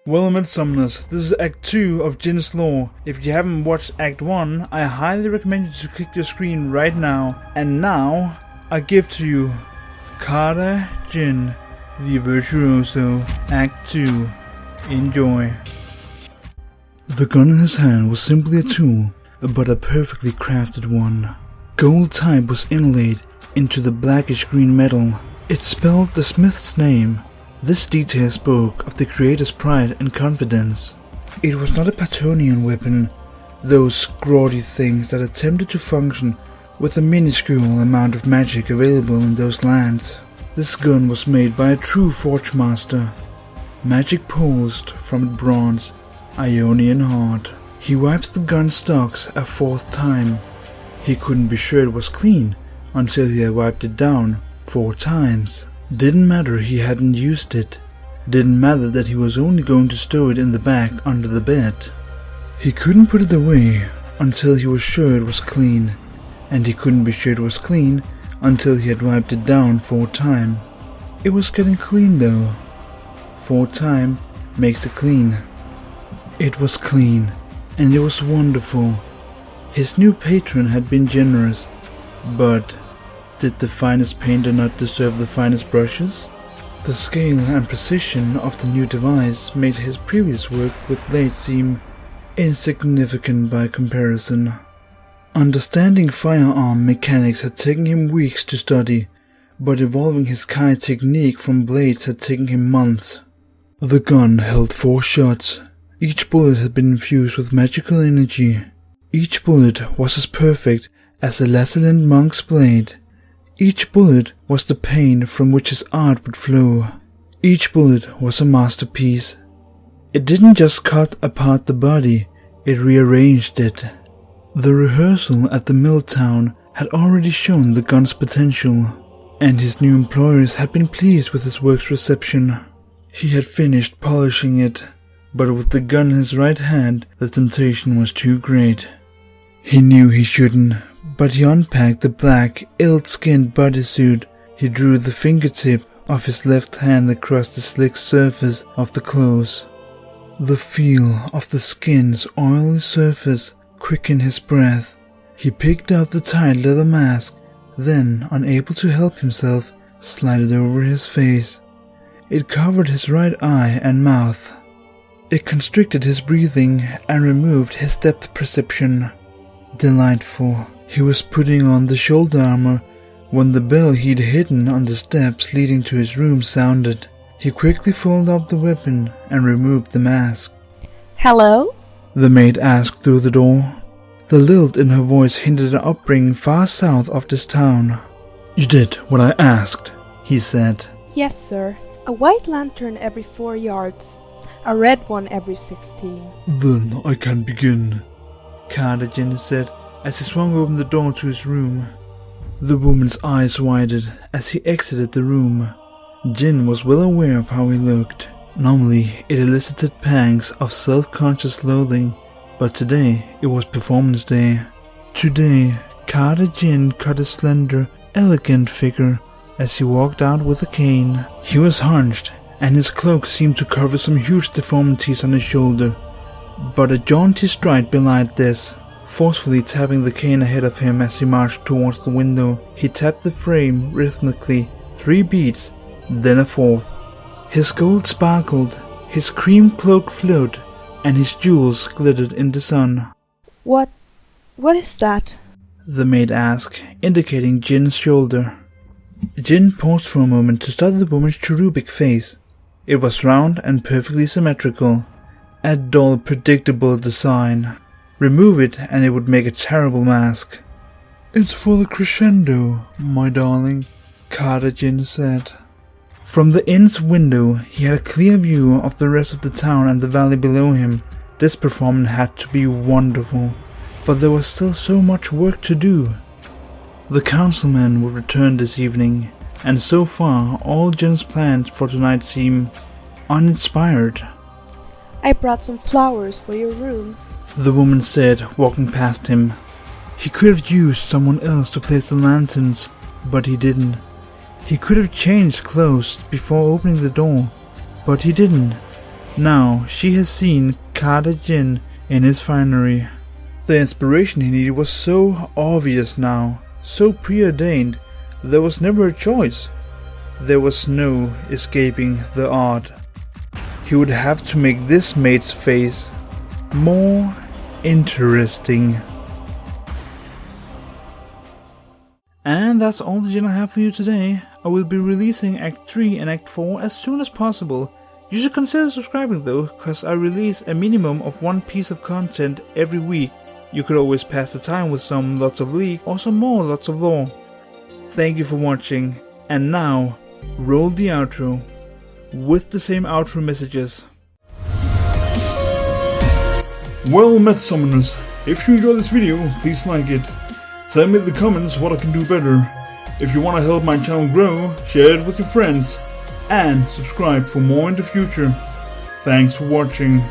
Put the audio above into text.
Well met summoners, this is Act 2 of Jhin's Lore. If you haven't watched Act 1, I highly recommend you to click your screen right now. And now, I give to you Carter Jhin, the Virtuoso, Act 2. Enjoy. The gun in his hand was simply a tool, but a perfectly crafted one. Gold type was inlaid into the blackish green metal. It spelled the smith's name. This detail spoke of the creator's pride and confidence. It was not a Patonian weapon, those graudy things that attempted to function with a minuscule amount of magic available in those lands. This gun was made by a true forge master. Magic pulsed from its bronze, Ionian heart. He wiped the gun stocks a fourth time. He couldn't be sure it was clean until he had wiped it down 4 times. Didn't matter he hadn't used it. Didn't matter that he was only going to stow it in the back under the bed. He couldn't put it away until he was sure it was clean. And he couldn't be sure it was clean until he had wiped it down 4 times. It was getting clean though. 4 times makes it clean. It was clean, and it was wonderful. His new patron had been generous, but did the finest painter not deserve the finest brushes? The scale and precision of the new device made his previous work with blades seem insignificant by comparison. Understanding firearm mechanics had taken him weeks to study, but evolving his Kai technique from blades had taken him months. The gun held 4 shots. Each bullet had been infused with magical energy. Each bullet was as perfect as a Lazaland monk's blade. Each bullet was the pain from which his art would flow. Each bullet was a masterpiece. It didn't just cut apart the body, it rearranged it. The rehearsal at the mill town had already shown the gun's potential, and his new employers had been pleased with his work's reception. He had finished polishing it, but with the gun in his right hand, the temptation was too great. He knew he shouldn't, but he unpacked the black, ill-skinned bodysuit. He drew the fingertip of his left hand across the slick surface of the clothes. The feel of the skin's oily surface quickened his breath. He picked up the tight leather mask, then, unable to help himself, slid it over his face. It covered his right eye and mouth. It constricted his breathing and removed his depth perception. Delightful. He was putting on the shoulder armor when the bell he'd hidden on the steps leading to his room sounded. He quickly folded up the weapon and removed the mask. "Hello?" the maid asked through the door. The lilt in her voice hinted at an upbringing far south of this town. "You did what I asked," he said. "Yes, sir. A white lantern every 4 yards. A red one every 16. "Then I can begin," Carter Jhin said as he swung open the door to his room. The woman's eyes widened as he exited the room. Jhin was well aware of how he looked. Normally, it elicited pangs of self-conscious loathing, but today it was performance day. Today, Carter Jhin cut a slender, elegant figure as he walked out with a cane. He was hunched, and his cloak seemed to cover some huge deformities on his shoulder, but a jaunty stride belied this. Forcefully tapping the cane ahead of him as he marched towards the window, he tapped the frame rhythmically 3 beats, then a 4th. His gold sparkled, his cream cloak flowed, and his jewels glittered in the sun. What is that?" the maid asked, indicating Jin's shoulder. Jhin paused for a moment to study the woman's cherubic face. It was round and perfectly symmetrical. A dull, predictable design. Remove it and it would make a terrible mask. "It's for the crescendo, my darling," Carter Jhin said. From the inn's window, he had a clear view of the rest of the town and the valley below him. This performance had to be wonderful, but there was still so much work to do. The councilman would return this evening, and so far all Jin's plans for tonight seem uninspired. "I brought some flowers for your room," the woman said, walking past him. He could have used someone else to place the lanterns, but he didn't. He could have changed clothes before opening the door, but he didn't. Now she has seen Carter Jhin in his finery. The inspiration he needed was so obvious now, so preordained, there was never a choice. There was no escaping the art. He would have to make this maid's face more interesting. And that's all the Jhin I have for you today. I will be releasing Act 3 and Act 4 as soon as possible. You should consider subscribing though, cause I release a minimum of one piece of content every week. You could always pass the time with some lots of League or some more lots of Lore. Thank you for watching, and now roll the outro with the same outro messages. Well met, summoners. If you enjoyed this video, please like it. Tell me in the comments what I can do better. If you want to help my channel grow, share it with your friends. And subscribe for more in the future. Thanks for watching.